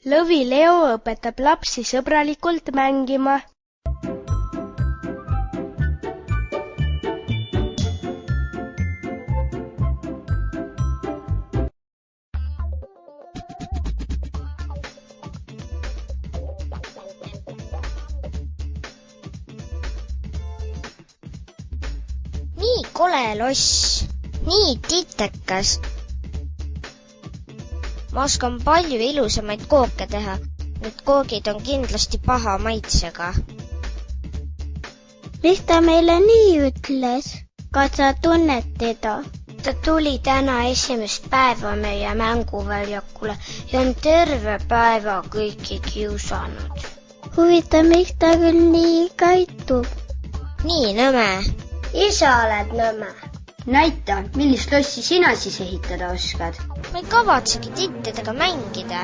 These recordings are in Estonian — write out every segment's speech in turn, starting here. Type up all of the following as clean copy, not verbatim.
Lõvi Leo õpetab lapsi sõbralikult mängima. Nii kole loss, nii titekas. Ma oskan palju ilusamaid kooke teha. Need koogid on kindlasti paha maitsega. Mis ta meile nii ütles? Kas sa tunned teda? Ta tuli täna esimest päeva meie mänguväljakule ja on terve päeva kõiki kiusanud. Huvitav, miks ta küll nii käitub? Nii nõme. Ise oled nõme. Näita, millist lossi sina siis ehitada oskad? Ma ei kavatsegi tittedega mängida.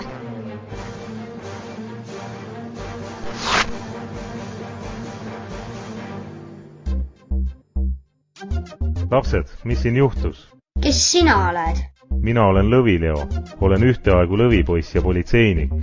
Lapsed, mis siin juhtus? Kes sina oled? Mina olen Lõvi Leo. Olen ühteaegu lõvipoiss ja politseinik.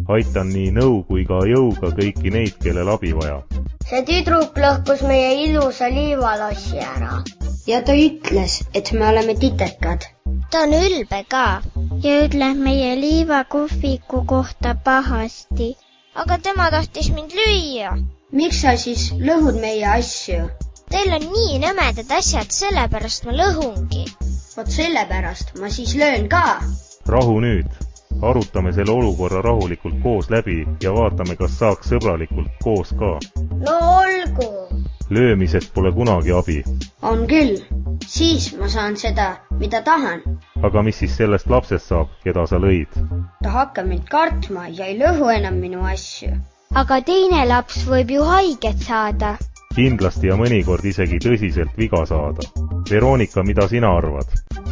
Aitan nii nõu kui ka jõuga kõiki neid, kellel abi vaja. See tüdruk lõhkus meie ilusa liivalossi ära. Ja ta ütles, et me oleme titekad. Ta on ülbe ka. Ja ütleb meie liivakohviku kohta pahasti. Aga tema tahtis mind lüüa. Miks sa siis lõhud meie asju? Teil on nii nõmedad asjad, sellepärast ma lõhungi. Vot sellepärast ma siis löön ka. Rahu nüüd. Arutame selle olukorra rahulikult koos läbi ja vaatame, kas saaks sõbralikult koos ka. No olgu. Löömisest pole kunagi abi. On küll. Siis ma saan seda, mida tahan. Aga mis siis sellest lapsest saab, keda sa lõid? Ta hakkab mind kartma ja ei lõhu enam minu asju. Aga teine laps võib ju haiget saada. Kindlasti ja mõnikord isegi tõsiselt viga saada. Veronika, mida sina arvad?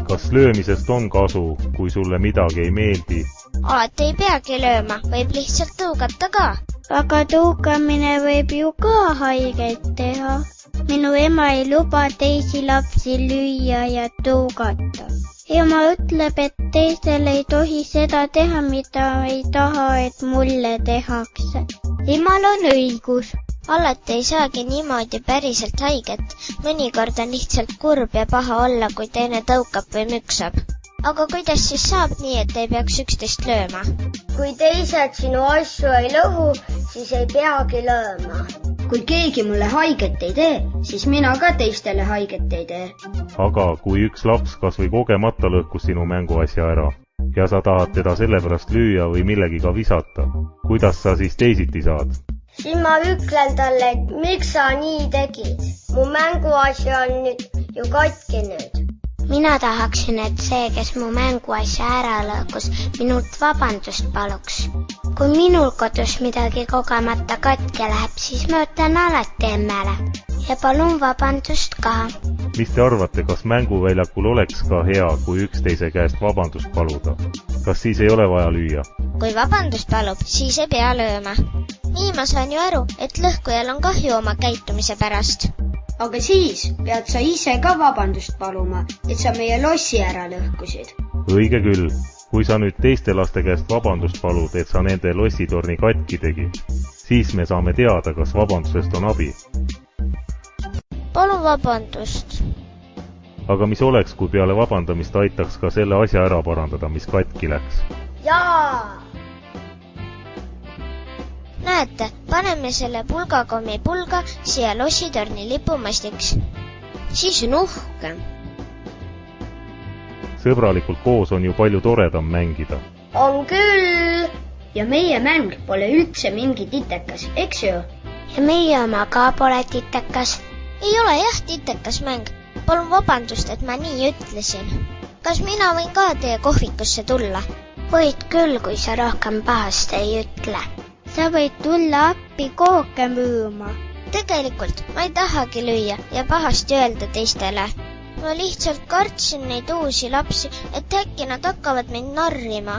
Kas löömisest on kasu, kui sulle midagi ei meeldi? Alati ei peagi lööma, võib lihtsalt tõugata ka. Aga tõukamine võib ju ka haiget teha. Minu ema ei luba teisi lapsi lüüa ja tõugata. Ema ütleb, et teistel ei tohi seda teha, mida ei taha, et mulle tehakse. Emal on õigus. Alati ei saagi niimoodi päriselt haiget. Mõnikord on lihtsalt kurb ja paha olla, kui teine tõukab või müksab. Aga kuidas siis saab nii, et ei peaks üksteist lööma? Kui teised sinu asju ei lõhu, siis ei peagi lööma. Kui keegi mulle haiget ei tee, siis mina ka teistele haiget ei tee. Aga kui üks laps kas või kogemata lõhkus sinu mänguasja ära ja sa tahad teda sellepärast lüüa või millegiga visata, kuidas sa siis teisiti saad? Siin ma ütlen talle, et miks sa nii tegid. Mu mänguasja on nüüd ju katki nüüd. Mina tahaksin, et see, kes mu mänguasja ära lõhkus, minult vabandust paluks. Kui minul kodus midagi kogemata katki läheb, siis ma ütlen alati emmele. Ja palun vabandust ka. Mis te arvate, kas mänguväljakul oleks ka hea, kui üksteise käest vabandust paluda? Kas siis ei ole vaja lüüa? Kui vabandust palub, siis ei pea lööma. Nii ma saan ju aru, et lõhkujal on kahju oma käitumise pärast. Aga siis pead sa ise ka vabandust paluma, et sa meie lossi ära lõhkusid. Õige küll. Kui sa nüüd teiste laste käest vabandust palud, et sa nende lossitorni katki tegid, siis me saame teada, kas vabandusest on abi. Palun vabandust. Aga mis oleks, kui peale vabandamist aitaks ka selle asja ära parandada, mis katki läks? Jaa! Näete, paneme selle pulgakommi pulga siia lossitorni lipumastiks. Siis on uhke. Sõbralikult koos on ju palju toredam mängida. On küll! Ja meie mäng pole üldse mingi titekas, eks ju? Ja meie oma ka pole titekas. Ei ole jah titekas mäng. Palun vabandust, et ma nii ütlesin. Kas mina võin ka teie kohvikusse tulla? Võid küll, kui sa rohkem pahast ei ütle. Sa võid tulla appi kooke müüma. Tegelikult ma ei tahagi lüüa ja pahasti öelda teistele. Ma lihtsalt kartsin neid uusi lapsi, et äkki nad hakkavad mind narrima.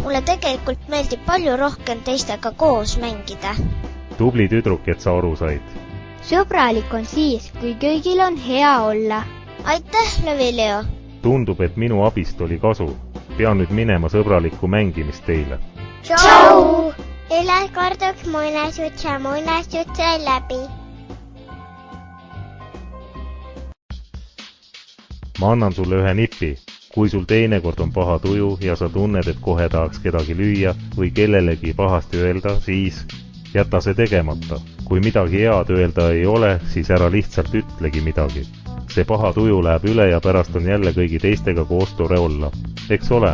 Mulle tegelikult meeldib palju rohkem teistega koos mängida. Tubli tüdruk, et sa aru said. Sõbralik on siis, kui kõigil on hea olla. Aitäh, Lõvi Leo. Tundub, et minu abist oli kasu. pean nüüd minema sõbralikku mängimist teile. tšau! üle korduks muinasjutt sai läbi. Ma annan sulle ühe nipi. Kui sul teinekord on paha tuju ja sa tunned, et kohe tahaks kedagi lüüa või kellelegi pahasti öelda, siis jäta see tegemata. Kui midagi head öelda ei ole, siis ära lihtsalt ütlegi midagi. See paha tuju läheb üle ja pärast on jälle kõigi teistega koos tore olla. Eks ole?